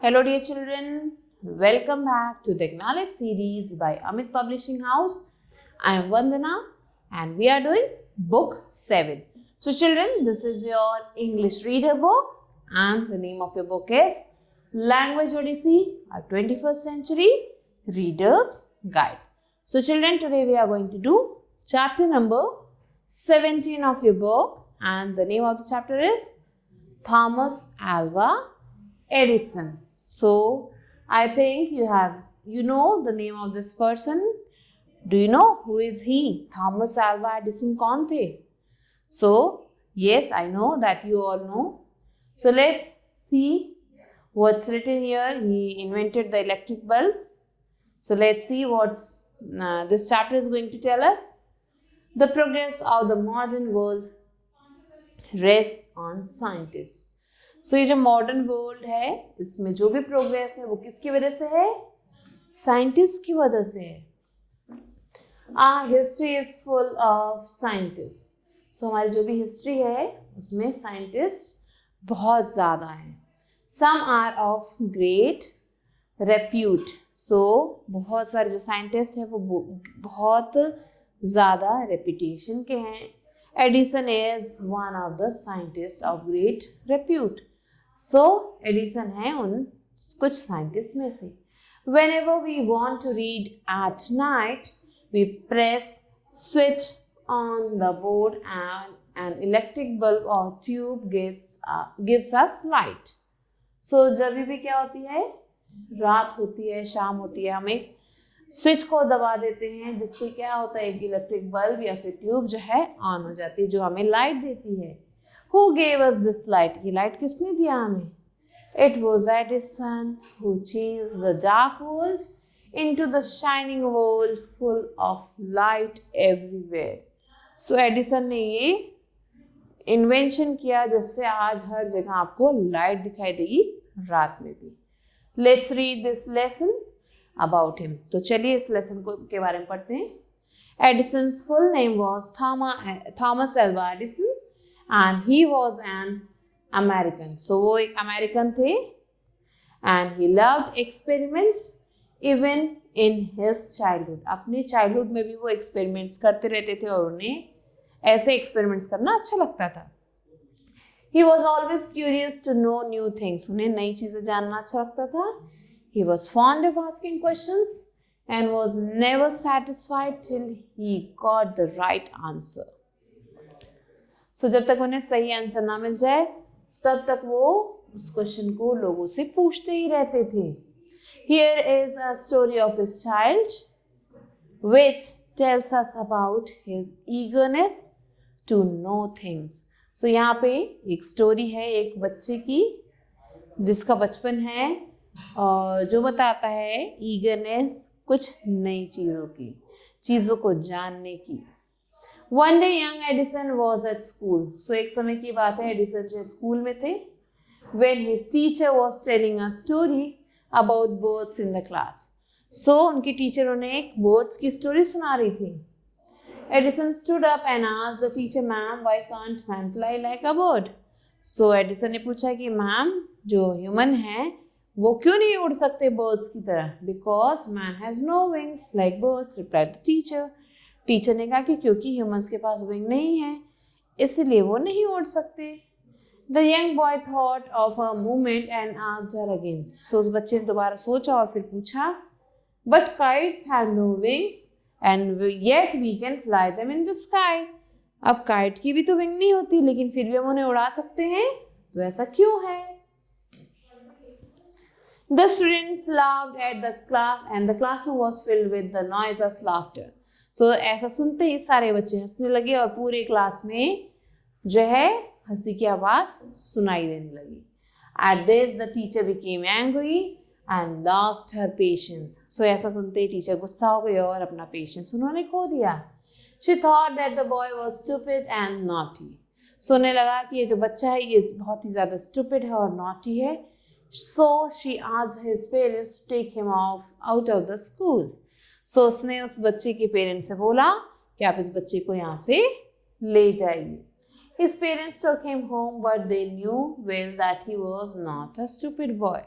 Hello dear children, welcome back to the Knowledge series by Amit Publishing House. I am Vandana and we are doing book 7. So children, this is your English reader book and the name of your book is Language Odyssey, a 21st Century Reader's Guide. So children, today we are going to do chapter number 17 of your book and the name of the chapter is Thomas Alva Edison. So I think you know the name of this person. Do you know who is he? Thomas Alva Edison कौन थे? So yes, I know that you all know. So let's see what's written here. He invented the electric bulb. So let's see what's this chapter is going to tell us. The progress of the modern world rests on scientists. So ये जो modern world है इसमें जो भी progress है वो किसकी वजह से है? साइंटिस्ट की वजह से है. History is full of scientist. So हमारी जो भी हिस्ट्री है उसमें साइंटिस्ट बहुत ज़्यादा हैं. Some are of great repute. So बहुत सारे जो साइंटिस्ट हैं वो बहुत ज़्यादा रेपुटेशन के हैं. Edison is one of the scientist of great repute. So Edison है उन कुछ साइंटिस्ट में से. Whenever we want to read at night, we press switch on the board and an electric bulb or tube gives us light. So जब भी क्या होती है, रात होती है, शाम होती है, हम एक स्विच को दबा देते हैं जिससे क्या होता है, एक इलेक्ट्रिक बल्ब या फिर ट्यूब जो है ऑन हो जाती है जो हमें लाइट देती है. Who gave us this light? ये लाइट किसने दिया हमें? It was Edison who changed the dark world into the shining world full of light everywhere. So Edison ने ये इन्वेंशन किया जिससे आज हर जगह आपको लाइट दिखाई देगी रात में भी. Let's read this lesson about him. तो चलिए इस लेसन के बारे में पढ़ते हैं. Edison's full name was Thomas Alva Edison and he was an American. So वो एक अमेरिकन थे and he loved experiments even in his childhood. अपने चाइल्डहुड में भी वो एक्सपेरिमेंट्स करते रहते थे और उन्हें ऐसे एक्सपेरिमेंट्स करना अच्छा लगता था. He was always curious to know new things. उन्हें नई चीज़ें जानना अच्छा लगता था. He was fond of asking questions and was never satisfied till he got the right answer. So जब तक उन्हें सही आंसर ना मिल जाए तब तक वो उस क्वेश्चन को लोगों से पूछते ही रहते थे. Here is a story of his child which tells us about his eagerness to know things. So यहाँ पे एक स्टोरी है एक बच्चे की जिसका बचपन है और जो बताता है ईगरनेस कुछ नई चीज़ों को जानने की. One day young Edison was at school. So एक समय की बात है एडिसन जो स्कूल में थे. When his teacher was telling a story about birds in the class. So उनकी टीचर उन्हें एक birds की स्टोरी सुना रही थी. Edison stood up and asked the teacher, "Ma'am, why can't man fly like a bird?" So Edison ने पूछा कि मैम जो ह्यूमन है वो क्यों नहीं उड़ सकते बर्ड्स की तरह? Because man has no wings like birds, replied the teacher. Teacher ने कहा कि क्योंकि ह्यूमंस के पास विंग नहीं है इसलिए वो नहीं उड़ सकते. The young boy thought of a moment and asked her again. So उस बच्चे ने दोबारा सोचा और फिर पूछा, but kites have no wings and yet we can fly them in the sky. अब काइट की भी तो विंग नहीं होती लेकिन फिर भी हम उन्हें उड़ा सकते हैं, तो ऐसा क्यों है? The students laughed at the class and the classroom was filled with the noise of laughter. So ऐसा सुनते ही सारे बच्चे हंसने लगे और पूरे क्लास में जो है हंसी की आवाज़ सुनाई देने लगी. At this the teacher became angry and lost her patience. So ऐसा सुनते ही टीचर गुस्सा हो गई और अपना पेशेंस उन्होंने खो दिया. She thought that the boy was stupid and naughty. So उन्हें लगा कि ये जो बच्चा है ये बहुत ही ज़्यादा stupid है और naughty है. So she asked his parents to take him out of the school. So उसने उस बच्चे के पेरेंट्स से बोला कि आप इस बच्चे को यहाँ से ले जाइए. His parents took him home but they knew well that he was not a stupid boy.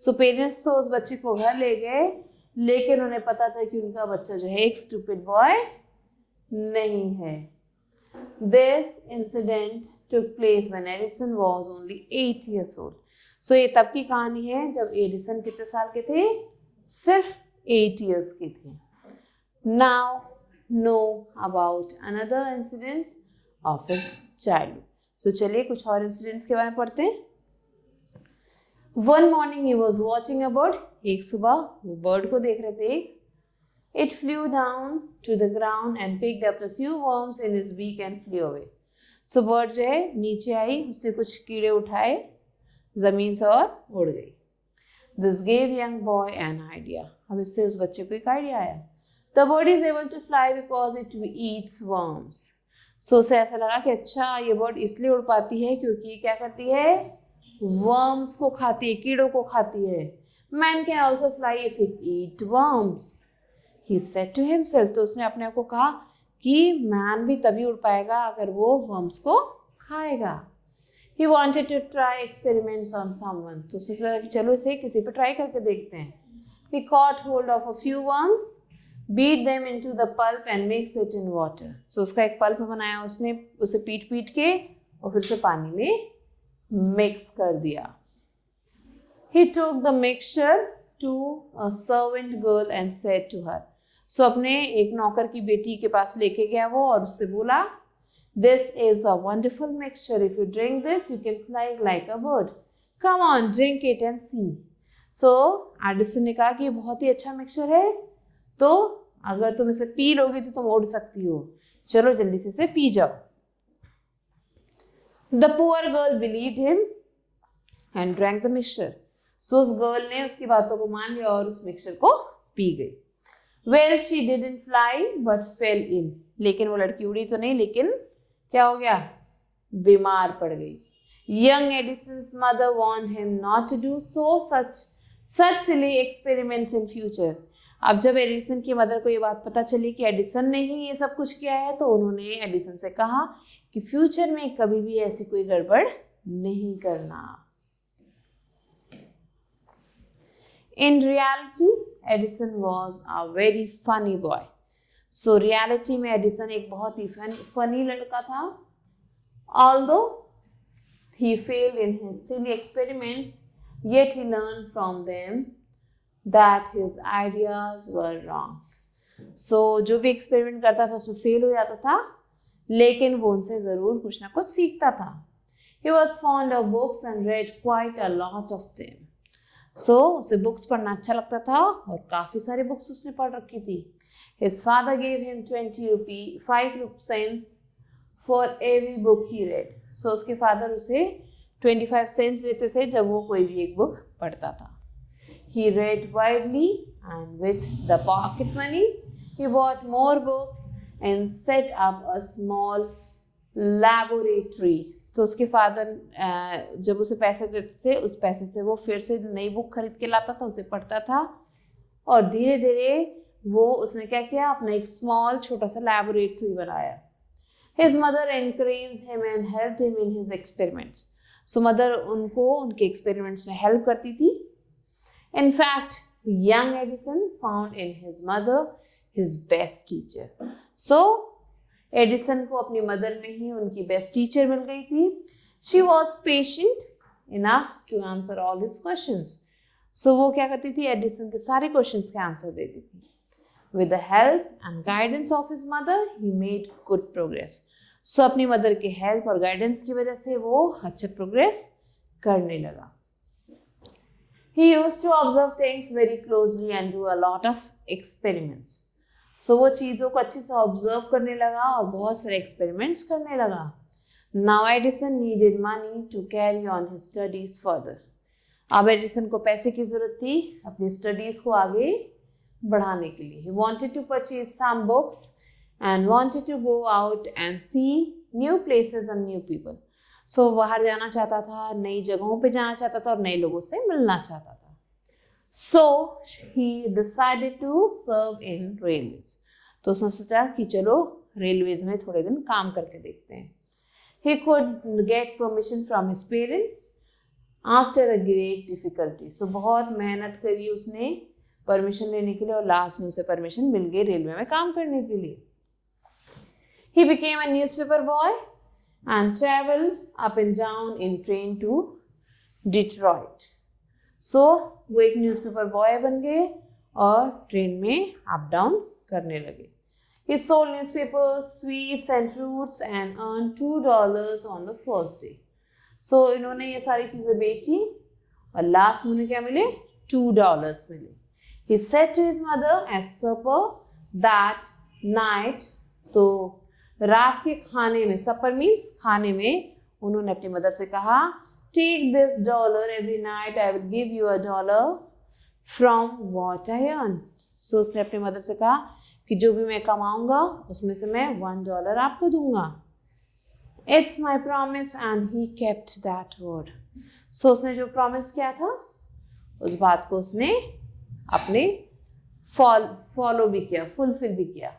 So parents तो उस बच्चे को घर ले गए, लेकिन उन्हें पता था कि उनका बच्चा जो है एक स्टूपिड बॉय नहीं है। This incident took place when Edison was only 8 years old। सो ये तब की कहानी है जब एडिसन कितने साल के थे? सिर्फ 8 years के थे। Now know about another incidents of his childhood. So चलिए कुछ और इंसिडेंट्स के बारे में पढ़ते हैं। One morning he was watching a bird. एक सुबह वो बर्ड को देख रहे थे। It flew down to the ground and picked up the few worms in its beak and flew away. So bird जो है नीचे आई, उससे कुछ कीड़े उठाए जमीन से और उड़ गई। This gave young boy an idea. अब इससे उस बच्चे को एक आइडिया आया। The bird is able to fly because it eats worms. So उसे ऐसा लगा कि अच्छा ये बर्ड इसलिए उड़ पाती है क्योंकि ये क्या करती है? वर्म्स को खाती है, कीड़ों को खाती है। Man can also fly if it eat worms, he said to himself. तो उसने अपने आप को कहा कि मैन भी तभी उड़ पाएगा अगर वो वर्म्स को खाएगा। He wanted to try experiments on someone. तो उसने सोचा कि चलो इसे किसी पे ट्राई करके देखते हैं। He caught hold of a few worms, beat them into the pulp and mix it in water. So उसका एक पल्प बनाया उसने, उसे पीट पीट के और फिर से पानी में मिक्स कर दिया। He took the mixture to a servant girl and said to her। सो अपने एक नौकर की बेटी के पास लेके गया वो और उससे बोला, This is a wonderful mixture. If you drink this, you can fly like a bird. Come on, drink it and see। So Edison ने कहा कि ये बहुत ही अच्छा मिक्सचर है, तो अगर तुम इसे पी लोगी तो तुम उड़ सकती हो, चलो जल्दी से इसे पी जाओ। The poor girl believed him and drank the mixture। सो उस गर्ल ने उसकी बातों को मान लिया और उस मिक्सचर को पी गई। Well, she didn't fly but fell ill। लेकिन वो लड़की उड़ी तो नहीं, लेकिन क्या हो गया? बीमार पड़ गई। Young Edison's mother warned him not to do such silly experiments in future। अब जब एडिसन की मदर को ये बात पता चली कि एडिसन ने ही ये सब कुछ किया है, तो उन्होंने एडिसन से कहा कि फ्यूचर में कभी भी ऐसी कोई गड़बड़ नहीं करना। In reality Edison was a very funny boy. So reality में एडिसन एक बहुत ही फनी लड़का था। Although he failed in his silly experiments, yet he learned from them that his ideas were wrong। so जो भी एक्सपेरिमेंट करता था उसमें फेल हो जाता था, लेकिन वो उनसे जरूर कुछ ना कुछ सीखता था। He was fond of books and read quite a lot of them। so उसे बुक्स पढ़ना अच्छा लगता था और काफी सारी बुक्स उसने पढ़ रखी थी। His father gave him 5 cents for every book he read। so उसके फादर उसे 25 cents देते थे जब वो कोई भी एक बुक पढ़ता था। He read widely and with the pocket money he bought more books and set up a small laboratory। तो उसके फादर जब उसे पैसे देते थे उस पैसे से वो फिर से नई बुक खरीद के लाता था, उसे पढ़ता था और धीरे धीरे वो उसने क्या किया, अपना एक स्मॉल छोटा सा लैबोरेटरी बनाया। His mother encouraged him and helped him in his experiments। So mother उनको उनके एक्सपेरिमेंट्स में हेल्प करती थी। In fact, young Edison found in his mother his best teacher। So, Edison को अपनी मदर में ही उनकी बेस्ट टीचर मिल गई थी। She was patient enough to answer all his questions। So, वो क्या करती थी, एडिसन के सारे क्वेश्चंस के आंसर देती थी। With the help and guidance of his mother, he made good progress। सो अपनी मदर के हेल्प और गाइडेंस की वजह से वो अच्छा प्रोग्रेस करने लगा। He used to observe things very closely and do a lot of experiments। सो वो चीज़ों को अच्छे से ऑब्जर्व करने लगा और बहुत सारे एक्सपेरिमेंट्स करने लगा। Now Edison needed money to carry on his studies further। अब एडिसन को पैसे की जरूरत थी अपनी स्टडीज को आगे बढ़ाने के लिए। He wanted to purchase some books and wanted to go out and see new places and new people। सो बाहर जाना चाहता था, नई जगहों पे जाना चाहता था और नए लोगों से मिलना चाहता था। So he decided to serve in railways। तो उसने सोचा कि चलो रेलवेज में थोड़े दिन काम करके देखते हैं। He could get permission from his parents after a great difficulty. So बहुत मेहनत करी उसने परमिशन लेने के लिए और लास्ट में उसे परमिशन मिल गई रेलवे में काम करने के लिए। He became a newspaper boy and traveled up and down in train to Detroit. So वो एक न्यूज़पेपर बॉय बन गए और ट्रेन में अप डाउन करने लगे। He sold newspapers, sweets and fruits and earned $2 on the first day. So इन्होंने ये सारी चीज़ें बेची और लास्ट में उन्हें क्या मिले? $2 मिले। He said to his mother at supper that night, तो रात के खाने में, supper means खाने में, उन्होंने अपनी मदर से कहा, take this dollar every night, I will give you $1 from what I earn. So उसने अपनी मदर से कहा कि जो भी मैं कमाऊंगा उसमें से मैं $1 आपको दूंगा। It's my promise and he kept that word. So उसने जो प्रॉमिस किया था उस बात को उसने अपने फॉलो भी किया, फुलफिल भी किया।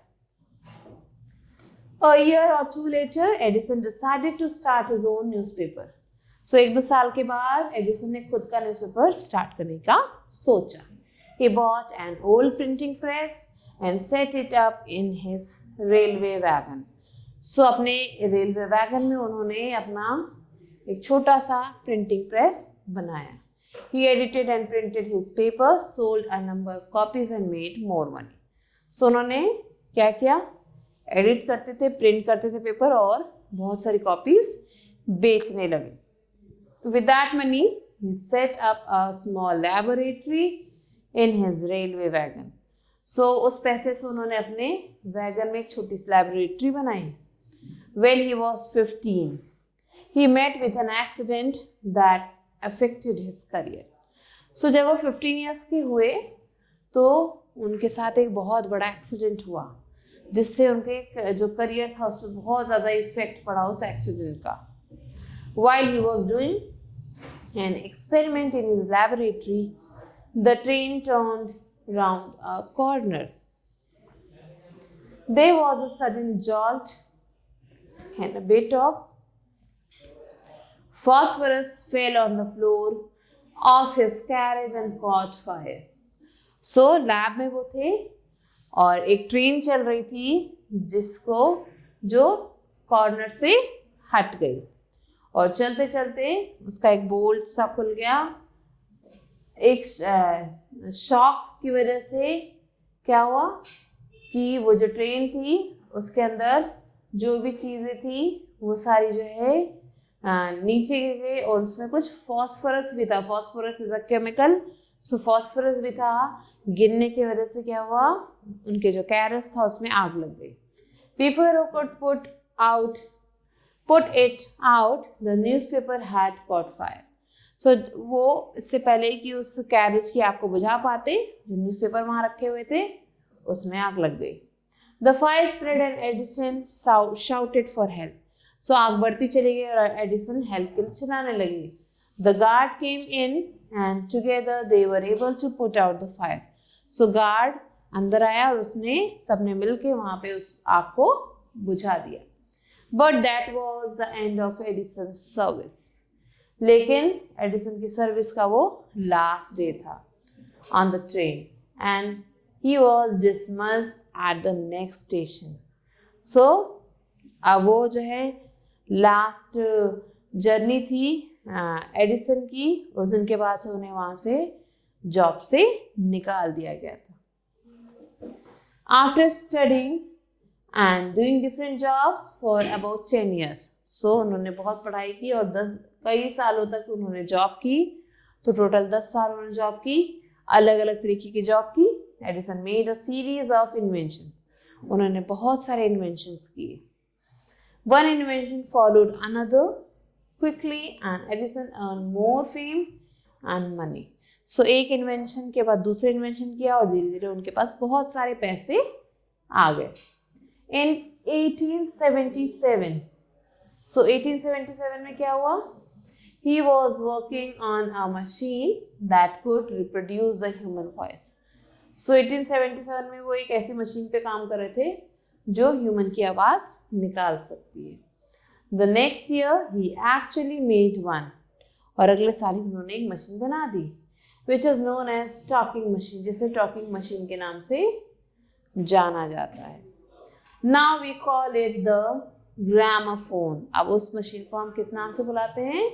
A year or two later, Edison decided to start his own newspaper. So 1-2 साल के बाद एडिसन ने खुद का न्यूज़पेपर स्टार्ट करने का सोचा। He bought an old printing press and set it up in his railway wagon. So अपने रेलवे वैगन में उन्होंने अपना एक छोटा सा प्रिंटिंग प्रेस बनाया। He edited and printed his paper, sold a number of copies and made more money. So उन्होंने क्या किया? एडिट करते थे, प्रिंट करते थे पेपर और बहुत सारी कॉपीज बेचने लगे। With that money, he set up a small laboratory in his railway wagon. So उस पैसे से उन्होंने अपने वैगन में एक छोटी सी लैबोरेटरी बनाई। When he was 15, he met with an accident that affected his career. So जब वो 15 years के हुए तो उनके साथ एक बहुत बड़ा एक्सीडेंट हुआ जिससे उनके जो करियर था उसमें बहुत ज़्यादा इफेक्ट पड़ा उस एक्सीडेंट का। While he was doing an experiment in his laboratory, the train turned round a corner. There was a sudden jolt and a bit of phosphorus fell on the floor of his carriage and caught fire. So lab में वो थे और एक train चल रही थी जिसको जो कॉर्नर से हट गई और चलते चलते उसका एक बोल्ट सा खुल गया। एक शॉक की वजह से क्या हुआ कि वो जो ट्रेन थी उसके अंदर जो भी चीज़ें थी वो सारी जो है नीचे गिर गई और उसमें कुछ फॉस्फोरस भी था। Phosphorus is a chemical, so phosphorus भी था। गिरने की वजह से क्या हुआ, उनके जो कैरियर्स था उसमें आग लग गई। Before who could put it out, the newspaper had caught fire. So वो इससे पहले कि उस कैरियर्स की आग को बुझा पाते, जो न्यूज़पेपर वहाँ रखे हुए थे उसमें आग लग गई। The fire spread and Edison shouted for help. So आग बढ़ती चली गई और एडिसन हेल्प के लिए चिल्लाने लगी। The guard came in and together they were able to put out the fire. So guard अंदर आया और उसने सबने मिलके वहाँ पे उस आग को बुझा दिया। But that was the end of Edison's service. लेकिन एडिसन की सर्विस का वो लास्ट डे था on the train and he was dismissed at the next station. So अब वो जो है लास्ट जर्नी थी एडिसन की, उस दिन के बाद से उन्हें वहाँ से जॉब से निकाल दिया गया था। After studying and doing different jobs for about 10 years, सो उन्होंने बहुत पढ़ाई की और कई सालों तक उन्होंने जॉब की, तो टोटल 10 साल उन्होंने जॉब की, अलग अलग तरीके की जॉब की। Edison made a series of invention, उन्होंने बहुत सारे इन्वेंशंस किए। One invention followed another quickly and Edison earned more fame and money. So एक इन्वेंशन के बाद दूसरे इन्वेंशन किया और धीरे धीरे उनके पास बहुत सारे पैसे आ गए। In 1877, so 1877 में क्या हुआ? He was working on a machine that could reproduce the human voice. So 1877 में वो एक ऐसी मशीन पे काम कर रहे थे जो ह्यूमन की आवाज़ निकाल सकती है। The next year he actually made one, और अगले साल ही उन्होंने एक मशीन बना दी which is known as talking machine, जिसे टॉकिंग मशीन के नाम से जाना जाता है। Now we call it the gramophone. अब उस मशीन को हम किस नाम से बुलाते हैं?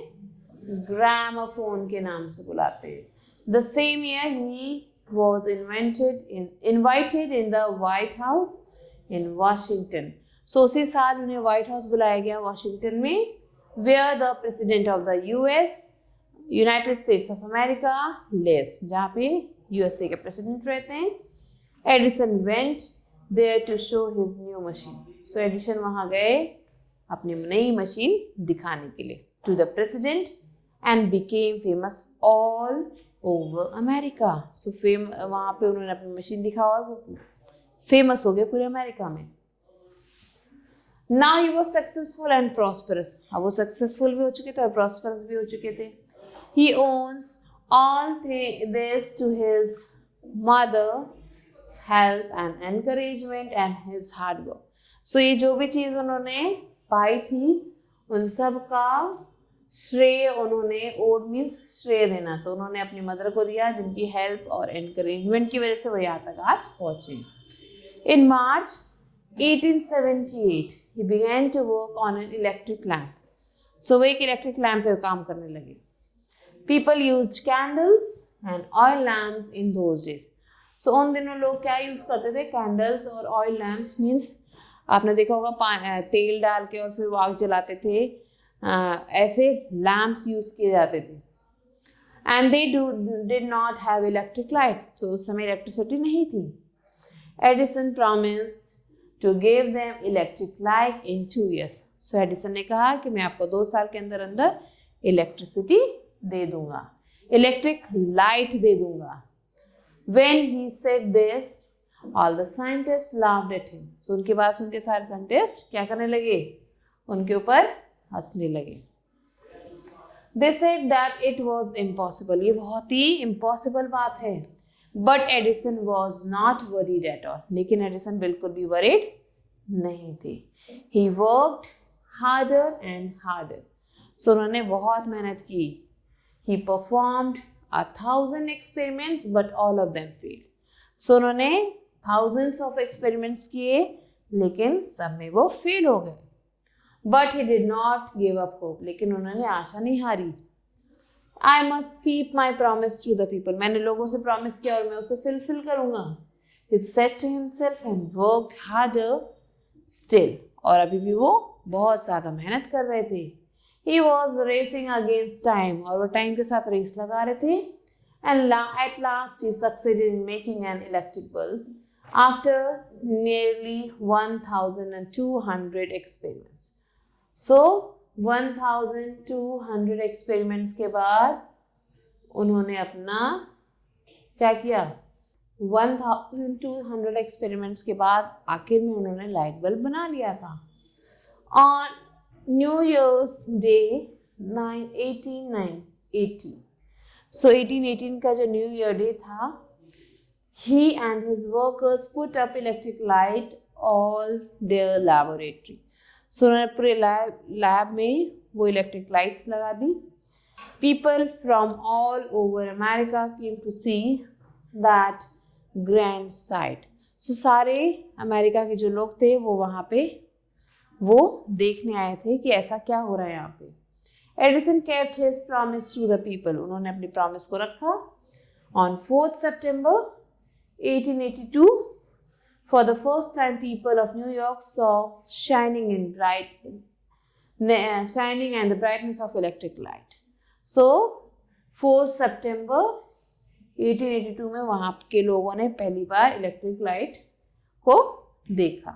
ग्रामोफोन के नाम से बुलाते हैं। The same year he was invited in the White House in Washington. So उसी साल उन्हें व्हाइट हाउस बुलाया गया वॉशिंगटन में, where the president of the US United States of America lives, जहाँ पे USA के प्रेसिडेंट रहते हैं। Edison went there to show his new machine. So Edison वहाँ गए अपनी नई मशीन दिखाने के लिए to the president and became famous all over America. So वहाँ पे उन्होंने अपनी मशीन दिखा और फेमस हो गए पूरे अमेरिका में। Now he was successful and prosperous. अब वो सक्सेसफुल भी हो चुके थे और प्रॉस्परस भी हो चुके थे। He owns all this to his mother's help and encouragement and his hard work. So ये जो भी चीज़ उन्होंने पाई थी उन सब का श्रेय उन्होंने, ओड मीन्स श्रेय देना, तो उन्होंने अपनी मदर को दिया जिनकी हेल्प और एनकरेजमेंट की वजह से वो यहाँ तक आज पहुँचे। इन मार्च 1878 he began to work on an electric lamp. So वो एक इलेक्ट्रिक लैम्प पे काम करने लगे। People used candles and oil lamps in those days. So उन दिनों लोग क्या यूज करते थे? कैंडल्स और ऑयल लैम्प्स, मीन्स आपने देखा होगा तेल डाल के और फिर वो आग जलाते थे, ऐसे लैम्प्स यूज किए जाते थे। And they did not have electric light, तो उस समय इलेक्ट्रिसिटी नहीं थी। Edison promised to give them electric light in 2 years. So Edison ने कहा कि मैं आपको 2 साल के अंदर अंदर इलेक्ट्रिसिटी दे दूंगा, इलेक्ट्रिक लाइट दे दूंगा। When he said this, all the scientists laughed at him. So उनके बाद उनके सारे साइंटिस्ट क्या करने लगे? उनके ऊपर हंसने लगे। They said that it was impossible. ये बहुत ही impossible बात है। But Edison was not worried at all. लेकिन एडिसन बिल्कुल भी worried नहीं थे। He worked harder and harder. So उन्होंने बहुत मेहनत की। He performed 1,000 experiments, but all of them failed. So उन्होंने thousands of experiments किए, लेकिन सब में वो फेल हो गए। But he did not give up hope. लेकिन उन्होंने आशा नहीं हारी। I must keep my promise to the people. मैंने लोगों से प्रॉमिस किया और मैं उसे fulfill करूँगा। He said to himself and worked harder still. और अभी भी वो बहुत ज़्यादा मेहनत कर रहे थे। He was racing against time. और वो टाइम के साथ रेस लगा रहे थे। And at last he succeeded in making an electric bulb after nearly 1,200 experiments. So 1,200 experiments के बाद उन्होंने अपना क्या किया? 1,200 एक्सपेरिमेंट्स के बाद आखिर में उन्होंने लाइट बल्ब बना लिया था। ऑन न्यू ईयर्स डे 1880, सो 1818 का जो न्यू ईयर डे था, he and his workers put up electric light all their laboratory. So उन्होंने पूरे लैब में वो इलेक्ट्रिक लाइट्स लगा दी। People from all over America came to see that grand sight. So सारे अमेरिका के जो लोग थे वो वहाँ पे वो देखने आए थे कि ऐसा क्या हो रहा है यहाँ पे। Edison kept his promise to the people. उन्होंने अपनी प्रॉमिस को रखा। On 4 September 1882, for the first time, people of New York saw shining and the brightness of electric light. So, 4 September 1882 में वहाँ के लोगों ने पहली बार इलेक्ट्रिक लाइट को देखा।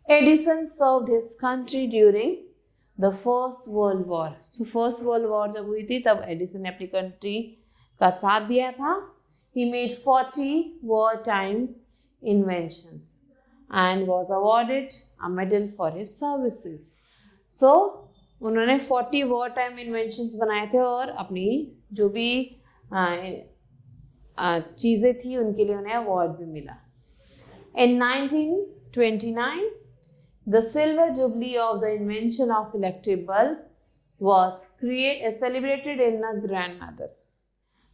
Edison served his country during the First World War. So, First World War जब हुई थी तब एडिसन ने अपनी कंट्री का साथ दिया था। He made 40 wartime inventions and was awarded a medal for his services. So, उन्होंने 40 wartime inventions बनाए थे और अपनी जो भी चीज़ें थी उनके लिए उन्हें अवार्ड भी मिला। In 1929, the silver jubilee of the invention of electric bulb was celebrated in a grand manner.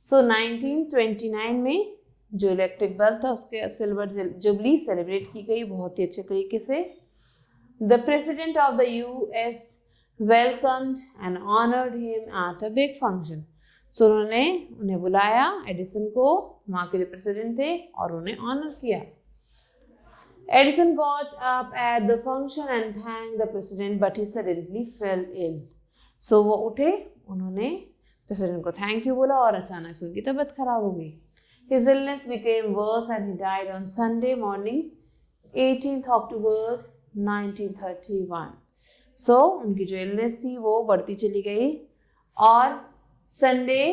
So 1929 में जो इलेक्ट्रिक बल्ब था उसके सिल्वर जुबली सेलिब्रेट की गई बहुत ही अच्छे तरीके से. The president of the US welcomed and honored him at a big function. So उन्होंने उन्हें बुलाया, एडिसन को, वहाँ के जो प्रेसिडेंट थे, और उन्हें ऑनर किया. Edison got up at the function and thanked the president, but he suddenly fell ill. So वो उठे, उन्होंने प्रेसिडेंट को थैंक यू बोला और अचानक से उनकी तबीयत खराब हो गई. His illness became worse and he died on Sunday morning, 18th October 1931. So उनकी जो इलनेस थी वो बढ़ती चली गई और संडे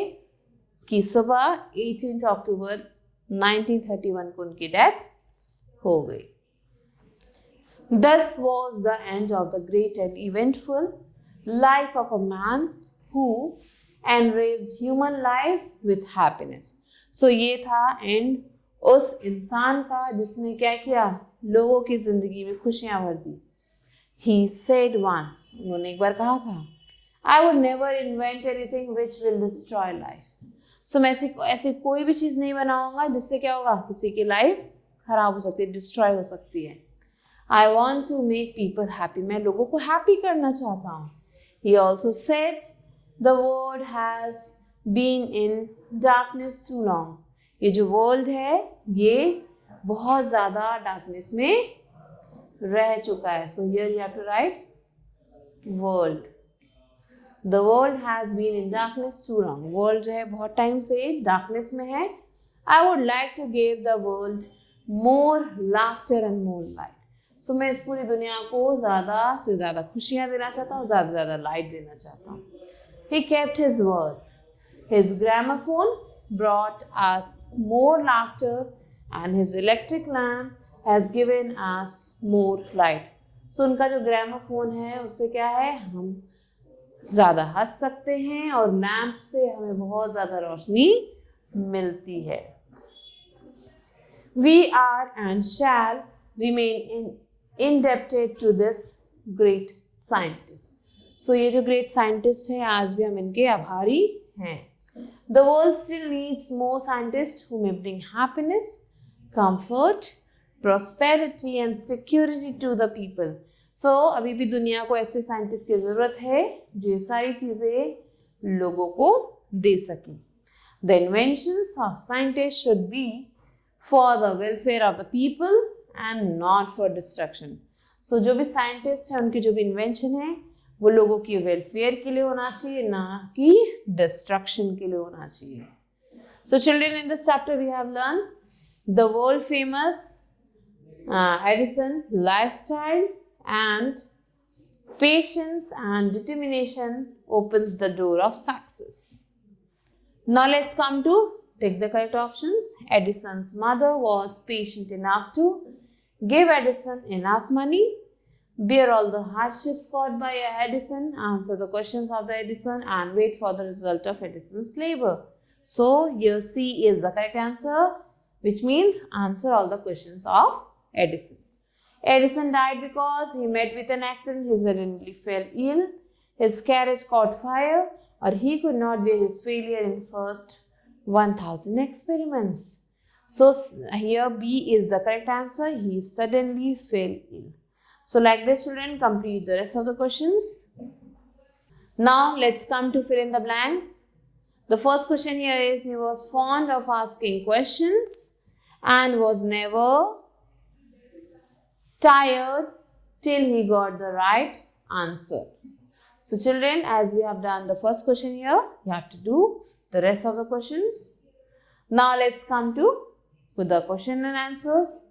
की सुबह 18th October 1931 को उनकी डेथ हो गई. Thus was the end of the great and eventful life of a man who enriched human life with happiness. So ये था एंड उस इंसान का जिसने क्या किया, लोगों की जिंदगी में खुशियां भर दी. He said once, उन्होंने एक बार कहा था, I would never invent anything which will destroy life. So मैं ऐसी कोई भी चीज़ नहीं बनाऊंगा जिससे क्या होगा, किसी की लाइफ खराब हो सकती है, डिस्ट्रॉय हो सकती है. I want to make people happy. मैं लोगों को हैप्पी करना चाहता हूँ. He also said, the world has been in darkness too long. ये जो world है ये बहुत ज़्यादा darkness में रह चुका है. So here you have to write world. The world has been in darkness too long. World जो है बहुत टाइम से darkness में है. I would like to give the world more laughter and more light. So मैं इस पूरी दुनिया को ज़्यादा से ज़्यादा खुशियाँ देना चाहता हूँ, ज़्यादा से ज़्यादा लाइट देना चाहता हूँ. He kept his word. His gramophone brought us more laughter and his electric lamp has given us more light. So उनका जो ग्रामोफोन है उससे क्या है, हम ज़्यादा हंस सकते हैं और लैम्प से हमें बहुत ज़्यादा रोशनी मिलती है. We are and shall remain indebted to this great scientist. So ये जो great scientist है आज भी हम इनके आभारी हैं. The world still needs more scientists who may bring happiness, comfort, prosperity and security to the people. So अभी भी दुनिया को ऐसे साइंटिस्ट की ज़रूरत है जो ये सारी चीज़ें लोगों को दे सकें. The inventions of scientists should be for the welfare of the people and not for destruction. So जो भी साइंटिस्ट हैं उनकी जो भी इन्वेंशन है वो लोगों की वेलफेयर के लिए होना चाहिए, ना कि डिस्ट्रक्शन के लिए होना चाहिए. So children, in this chapter we have learned the world famous Edison lifestyle and patience and determination opens the door of success. Now let's come to take the correct options. Edison's mother was patient enough to give Edison enough money, bear all the hardships caused by Edison, answer the questions of the Edison and wait for the result of Edison's labor. So here C is the correct answer, which means answer all the questions of Edison. Edison died because he met with an accident. He suddenly fell ill, his carriage caught fire, or he could not bear his failure in first 1000 experiments. So here B is the correct answer. He suddenly fell ill. So like this, children, complete the rest of the questions. Now let's come to fill in the blanks. The first question here is, he was fond of asking questions and was never tired till he got the right answer. So children, as we have done the first question here, you have to do the rest of the questions. Now let's come to the question and answers.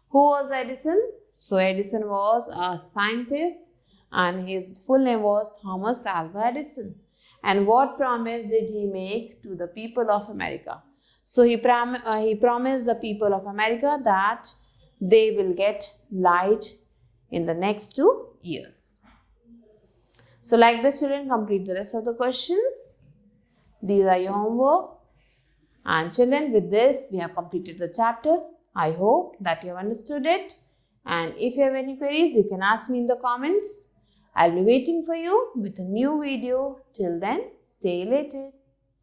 Who was Edison? So Edison was a scientist and his full name was Thomas Alva Edison. And what promise did he make to the people of America? So he promised the people of America that they will get light in the next 2 years. So like this, children, complete the rest of the questions. These are your homework. And children, with this, we have completed the chapter. I hope that you have understood it. And if you have any queries, you can ask me in the comments. I'll be waiting for you with a new video. Till then, stay elated.